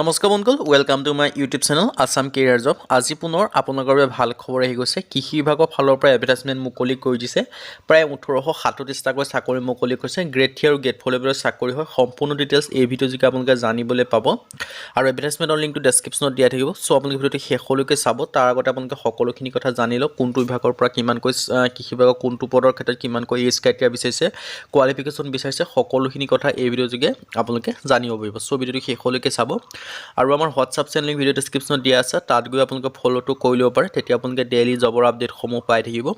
নমস্কাৰ বন্ধুসকল, welcome to my YouTube channel Assam career job. আজি পুনৰ আপোনালোকৰ বাবে ভাল খবৰ আহি গৈছে। কৃষি বিভাগৰ ফালৰ পৰা এডভাৰটাইজমেণ্ট মুকলি কৰি দিছে। প্ৰায় 1837টাকৈ চাকৰি মুকলি কৰিছে। গ্ৰেড 3 আৰু গ্ৰেড 4 লেভেলৰ চাকৰি হয়। সম্পূৰ্ণ ডিটেইলছ এই ভিডিঅ' যোগে আপোনালোকে জানিবলৈ পাব আৰু এডভাৰটাইজমেণ্টৰ লিংকটো ডেছক্ৰিপশ্যনত দিয়া থাকিব। চ' আপোনালোকে ভিডিঅ'টো শেষলৈকে চাব। তাৰ আগতে আপোনালোকে সকলোখিনি কথা জানি লওক, কোনটো বিভাগৰ পৰা কিমানকৈ কৃষি বিভাগৰ কোনটো পদৰ ক্ষেত্ৰত কিমানকৈ এজ ক্ৰাইটেৰিয়া বিচাৰিছে, কোৱালিফিকেশ্যন বিচাৰিছে, সকলোখিনি কথা এই ভিডিঅ' যোগে আপোনালোকে জানিব পাৰিব। চ' ভিডিঅ'টো শেষলৈকে চাব আৰু আমাৰ হোৱাটছআপ চেনেল লিংক ভিডিঅ' ডেছক্ৰিপশ্যনত দিয়া আছে, তাত গৈ আপোনালোকে ফ'ল'টো কৰি ল'ব পাৰে। তেতিয়া আপোনালোকে ডেইলি জবৰ আপডেটসমূহ পাই থাকিব।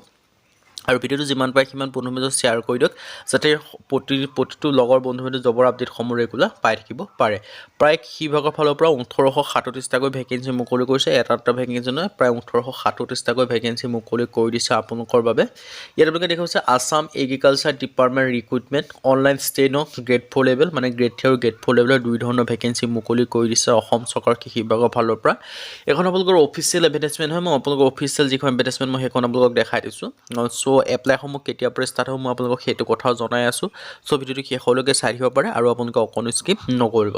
আৰু ভিডিঅ'টো যিমান পাৰে সিমান বন্ধু বান্ধৱীক শ্বেয়াৰ কৰি দিয়ক, যাতে প্ৰতিটো লগৰ বন্ধু বান্ধৱী জবৰ আপডেটসমূহ ৰেগুলাৰ পাই থাকিব পাৰে। প্ৰায় কৃষি বিভাগৰ ফালৰ পৰা 1837টাকৈ ভেকেঞ্চি মুকলি কৰিছে। এটা ভেকেঞ্চি নহয়, প্ৰায় 1837টাকৈ ভেকেঞ্চি মুকলি কৰি দিছে আপোনালোকৰ বাবে। ইয়াত আপোনালোকে দেখা হৈছে Assam agriculture department recruitment online steno grade 4 level, মানে গ্ৰেড 3 আৰু গ্ৰেড 4 লেভেলৰ দুই ধৰণৰ ভেকেঞ্চি মুকলি কৰি দিছে অসম চৰকাৰৰ কৃষি বিভাগৰ ফালৰ পৰা। এখন আপোনালোকৰ অফিচিয়েল এডভাৰটাইজমেণ্ট হয়। মই আপোনালোকৰ অফিচিয়েল যিখন এডভাৰটাইজমেণ্ট মই সেইখন আপোনালোকক দেখাই দিছোঁ। চ' এপ্লাইসমূহ কেতিয়াৰ পৰা ষ্টাৰ্ট হ'ব মই আপোনালোকক সেইটো কথাও জনাই আছোঁ। চ' ভিডিঅ'টো শেষলৈকে চাই থাকিব পাৰে আৰু আপোনালোকে অকণো স্কিপ নকৰিব।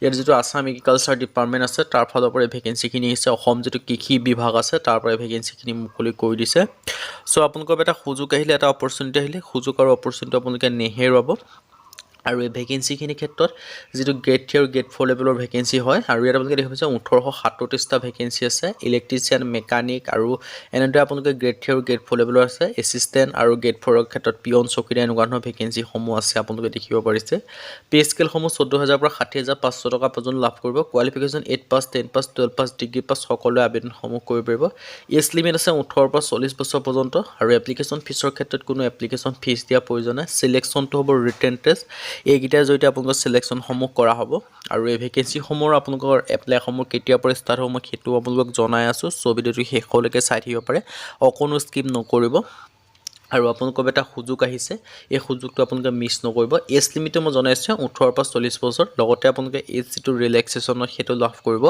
ইয়াত যিটো আছাম এগ্ৰিকালচাৰ ডিপাৰ্টমেণ্ট আছে তাৰ ফালৰ পৰা ভেকেঞ্চিখিনি আহিছে। অসম যিটো কৃষি বিভাগ আছে তাৰ পৰা ভেকেঞ্চিখিনি মুকলি কৰি দিছে। চ' আপোনালোকৰ এটা সুযোগ আহিলে, এটা অপৰচুনিটি আহিলে, সুযোগ আৰু অপৰচুনিটি আপোনালোকে নেহেৰুৱাব। আৰু এই ভেকেঞ্চিখিনিৰ ক্ষেত্ৰত যিটো গ্ৰেড 3 আৰু গ্ৰেড 4 লেভেলৰ ভেকেঞ্চি হয়, আৰু ইয়াত আপোনালোকে দেখা পাইছে 1837টা ভেকেঞ্চি আছে। ইলেক্ট্ৰিচিয়ান, মেকানিক আৰু এনেদৰে আপোনালোকে গ্ৰেড 3 আৰু গ্ৰেড 4 লেভেলৰ আছে। এছিষ্টেণ্ট আৰু গ্ৰেড 4ৰ ক্ষেত্ৰত পিয়ন, চকীদাৰ এনেকুৱা ধৰণৰ ভেকেঞ্চিসমূহ আছে আপোনালোকে দেখিব পাৰিছে। পে স্কেলসমূহ 14,000 পৰা 60,500 টকা পৰ্যন্ত লাভ কৰিব। কোৱালিফিকেশ্যন 8 পাছ, 10 পাছ, 12 পাছ, ডিগ্ৰী পাছ সকলোৱে আবেদনসমূহ কৰিব পাৰিব। এজ লিমিট আছে 18 পৰা 40 বছৰ পৰ্যন্ত। আৰু এপ্লিকেশ্যন ফিছৰ ক্ষেত্ৰত কোনো এপ্লিকেশ্যন ফিজ দিয়াৰ প্ৰয়োজন নাই। চিলেকশ্যনটো হ'ব ৰিটেন টেষ্ট, এইকেইটাৰ জৰিয়তে আপোনালোকৰ চিলেকশ্যনসমূহ কৰা হ'ব। আৰু এই ভেকেঞ্চিসমূহৰ আপোনালোকৰ এপ্লাইসমূহ কেতিয়াৰ পৰা ষ্টাৰ্ট হ'ব মই সেইটো আপোনালোকক জনাই আছোঁ। চ' ভিডিঅ'টো শেষলৈকে চাই থাকিব পাৰে, অকণো স্কিপ নকৰিব। আৰু আপোনালোকৰ এটা সুযোগ আহিছে, এই সুযোগটো আপোনালোকে মিছ নকৰিব। এজ লিমিটটো মই জনাইছোঁ 18 পৰা 40 বছৰ। লগতে আপোনালোকে এজ যিটো ৰিলেক্সেশ্যনৰ সেইটো লাভ কৰিব।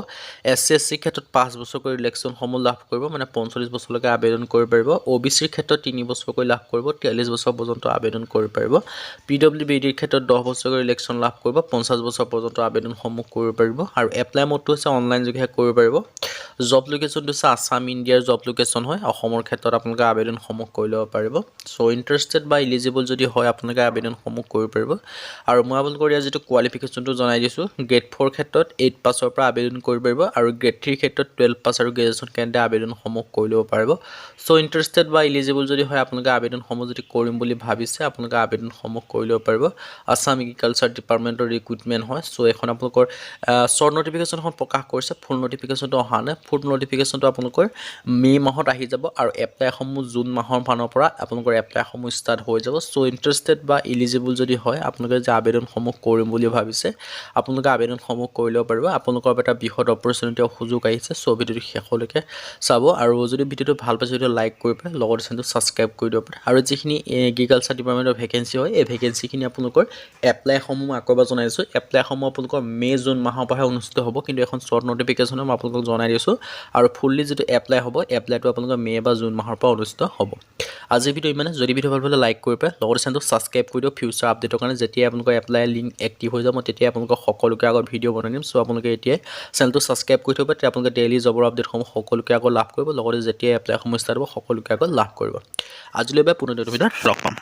SC ক্ষেত্ৰত 5 বছৰকৈ ৰিলেক্সেশ্যনসমূহ লাভ কৰিব, মানে 45 বছৰলৈকে আবেদন কৰিব পাৰিব। OBCৰ ক্ষেত্ৰত 3 বছৰকৈ লাভ কৰিব, 43 বছৰ পৰ্যন্ত আবেদন কৰিব পাৰিব। PWBDৰ ক্ষেত্ৰত 10 বছৰকৈ ৰিলেক্সেশ্যন লাভ কৰিব, 50 বছৰ পৰ্যন্ত আবেদনসমূহ কৰিব পাৰিব। আৰু এপ্লাই মোডটো হৈছে অনলাইন যোগেহে কৰিব পাৰিব। জব লোকেশ্যনটো হৈছে আছাম ইণ্ডিয়াৰ জব লোকেশ্যন হয়। অসমৰ ক্ষেত্ৰত আপোনালোকে আবেদনসমূহ কৰি ল'ব পাৰিব। চ' ইণ্টাৰেষ্টেড বা ইলিজিবল যদি হয় আপোনালোকে আবেদনসমূহ কৰিব পাৰিব। আৰু মই আপোনালোকৰ ইয়াৰ যিটো কোৱালিফিকেশ্যনটো জনাই দিছোঁ, গ্ৰেড 4 ক্ষেত্ৰত 8 পাছৰ পৰা আবেদন কৰিব পাৰিব। আৰু গ্ৰেড 3 ক্ষেত্ৰত 12 পাছ আৰু গ্ৰেজুৱেশ্যন কেন্দ্ৰে আবেদনসমূহ কৰি ল'ব পাৰিব। চ' ইণ্টাৰেষ্টেড বা ইলিজিবল যদি হয় আপোনালোকে আবেদনসমূহ যদি কৰিম বুলি ভাবিছে আপোনালোকে আবেদনসমূহ কৰি ল'ব পাৰিব। আছাম এগ্ৰিকালচাৰ ডিপাৰ্টমেণ্টৰ ৰিক্ৰুইটমেণ্ট হয়। চ' এখন আপোনালোকৰ শ্বৰ্ট নটিফিকেশ্যনখন প্ৰকাশ কৰিছে, ফুল নটিফিকেশ্যনটো অহা নাই। ফুল নটিফিকেশ্যনটো আপোনালোকৰ মে' মাহত আহি যাব আৰু এপ্লাইসমূহ জুন মাহৰ মানৰ পৰা আপোনালোকৰ এপ্লাইসমূহ ষ্টাৰ্ট হৈ যাব। চ' ইণ্টাৰেষ্টেড বা ইলিজিবল যদি হয় আপোনালোকে যে আবেদনসমূহ কৰিম বুলি ভাবিছে আপোনালোকে আবেদনসমূহ কৰি ল'ব পাৰিব। আপোনালোকৰ এটা বৃহৎ অপৰচুনিটি সুযোগ আহিছে। চ' ভিডিঅ'টো শেষলৈকে চাব। আৰু যদি ভিডিঅ'টো ভাল পাইছে ভিডিঅ'টো লাইক কৰি পেলাই লগতে চেনেলটো ছাবস্ক্ৰাইব কৰি দিব পাৰে। আৰু যিখিনি এগ্ৰিকালচাৰ ডিপাৰ্টমেণ্টৰ ভেকেঞ্চি হয় এই ভেকেঞ্চিখিনি আপোনালোকৰ এপ্লাইসমূহ মই আকৌ এবাৰ জনাই দিছোঁ। এপ্লাইসমূহ আপোনালোকৰ মে' জুন মাহৰ পৰাহে অনুষ্ঠিত হ'ব, কিন্তু এখন শ্বৰ্ট নটিফিকেশ্যনে মই আপোনালোকক জনাই দিছোঁ। আৰু ফুললি যিটো এপ্লাই হ'ব এপ্লাইটো আপোনালোকৰ মে' বা জুন মাহৰ পৰা অনুষ্ঠিত হ'ব। আজিৰ ভিডিঅ' ইমানে। যদি ভিডিঅ' ভাল পালে লাইক কৰি পেলাই লগতে চেনেলটো ছাবস্ক্ৰাইব কৰি দিয়ক ফিউচাৰ আপডেটৰ কাৰণে। যেতিয়াই আপোনালোকৰ এপ্লাই লিংক এক্টিভ হৈ যাব মই তেতিয়াই আপোনালোকক সকলোকে আগত ভিডিঅ' বনাই দিম। চ' আপোনালোকে এতিয়াই চেনেলটো ছাবস্ক্ৰাইব কৰি থ'ব, তেতিয়া আপোনালোকে ডেইলি জবৰ আপডেটসমূহ সকলোকে আগত লাভ কৰিব। লগতে যেতিয়াই এপ্লাইসমূহ ষ্টাৰ্ট হ'ব সকলোকে আগত লাভ কৰিব। আজিলৈ পুনৰ ভিডিঅ'ত লগ পাম।